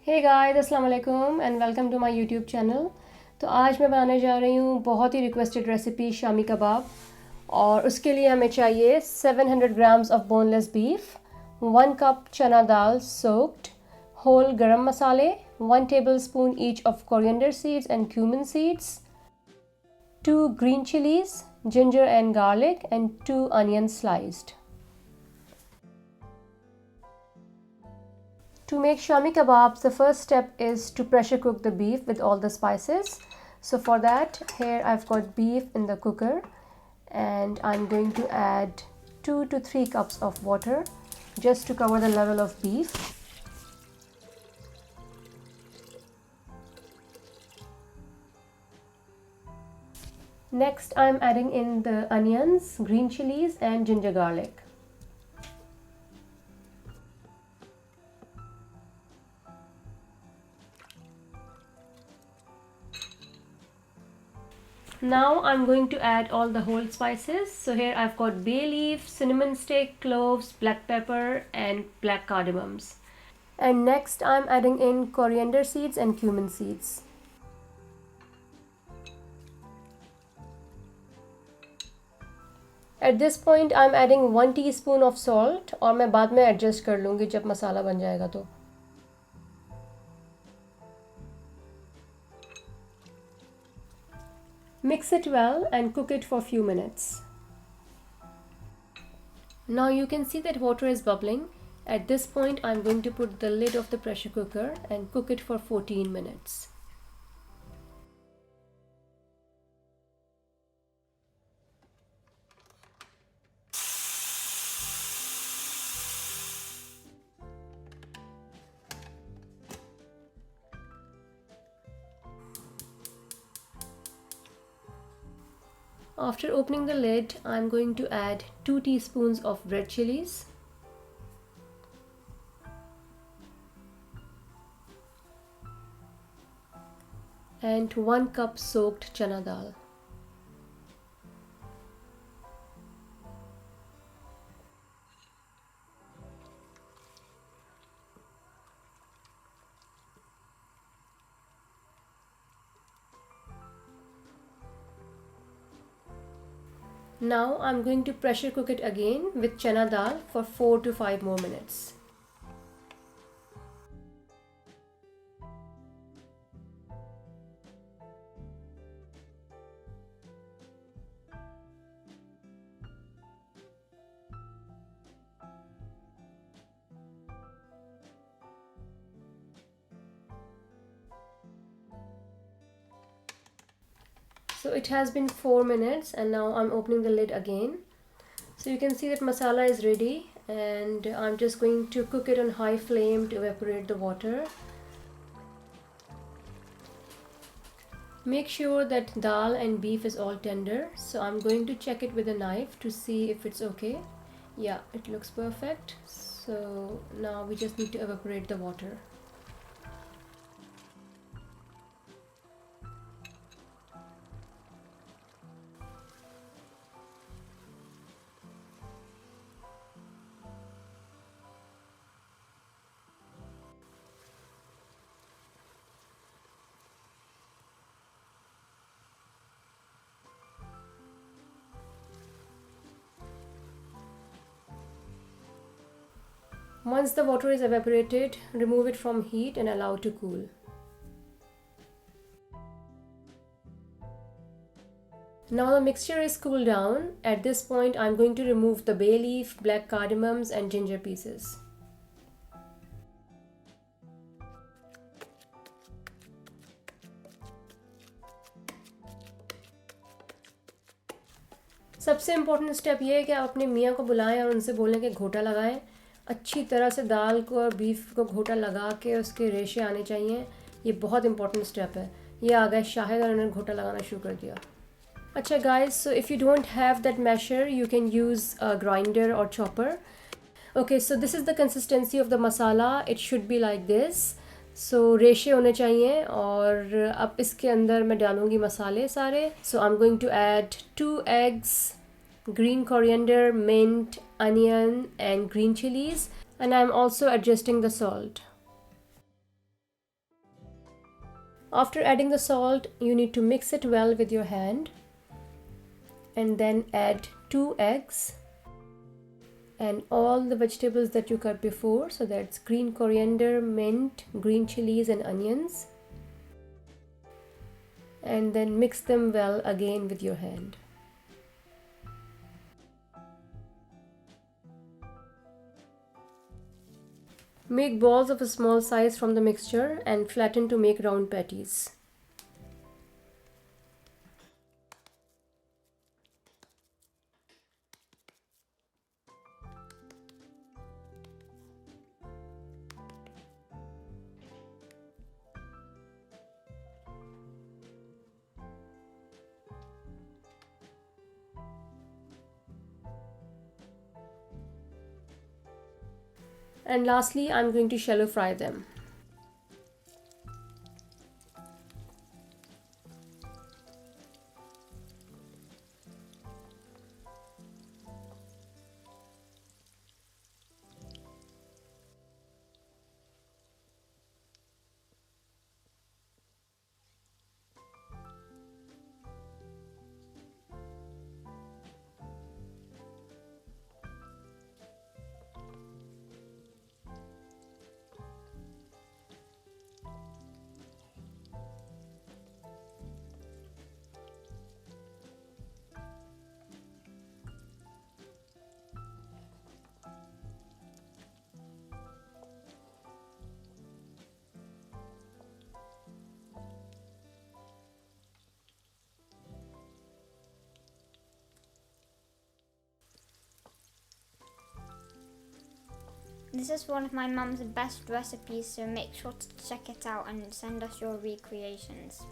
हे guys अस्सलाम वालेकुम and welcome to my YouTube channel. तो आज मैं बनाने जा रही हूँ बहुत ही रिक्वेस्टेड रेसिपी शामी कबाब। और उसके लिए हमें चाहिए 700 grams of boneless beef, 1 cup chana dal soaked, whole गरम मसाले, 1 tablespoon each of coriander seeds and cumin seeds, 2 green chilies, ginger and garlic, and 2 onions sliced. To make shami kebabs, the first step is to pressure cook the beef with all the spices. So for that, here I've got beef in the cooker and I'm going to add 2 to 3 cups of water just to cover the level of beef. Next, I'm adding in the onions, green chilies and ginger garlic. Now I'm going to add all the whole spices. So here I've got bay leaf, cinnamon stick, cloves, black pepper and black cardamoms. And next I'm adding in coriander seeds and cumin seeds. At this point I'm adding 1 teaspoon of salt और मैं बाद में adjust कर लूँगी जब मसाला बन जाएगा तो। Mix it well and cook it for a few minutes. Now you can see that water is bubbling. At this point I'm going to put the lid of the pressure cooker and cook it for 14 minutes. After opening the lid, I'm going to add 2 teaspoons of red chilies, and 1 cup soaked chana dal. Now I'm going to pressure cook it again with chana dal for 4 to 5 more minutes. So it has been 4 minutes and now I'm opening the lid again. So you can see that masala is ready and I'm just going to cook it on high flame to evaporate the water. Make sure that dal and beef is all tender. So I'm going to check it with a knife to see if it's okay. Yeah, it looks perfect. So now we just need to evaporate the water. Once the water is evaporated, remove it from heat and allow to cool. Now the mixture is cooled down. At this point, I'm going to remove the bay leaf, black cardamoms and ginger pieces. सबसे important step ये है कि आप अपने मियाँ को बुलाएं और उनसे बोलें कि घोटा लगाएं। अच्छी तरह से दाल को और बीफ को घोटा लगा के उसके रेशे आने चाहिए। ये बहुत इंपॉर्टेंट स्टेप है। ये आ गए शाहिद और उन्होंने घोटा लगाना शुरू कर दिया। अच्छा guys, so if you don't have that masher, you can use a grinder or chopper. Okay, so this is the consistency of the masala. It should be like this. So रेशे होने चाहिए और अब इसके अंदर मैं डालूँगी मसाले सारे. So I'm going to add 2 eggs, green coriander, mint, onion and green chilies, and I'm also adjusting the salt. After adding the salt, you need to mix it well with your hand and then add 2 eggs and all the vegetables that you cut before. So that's green coriander, mint, green chilies and onions. And then mix them well again with your hand. Make balls of a small size from the mixture and flatten to make round patties. And lastly, I'm going to shallow fry them. This is one of my mum's best recipes, so make sure to check it out and send us your recreations.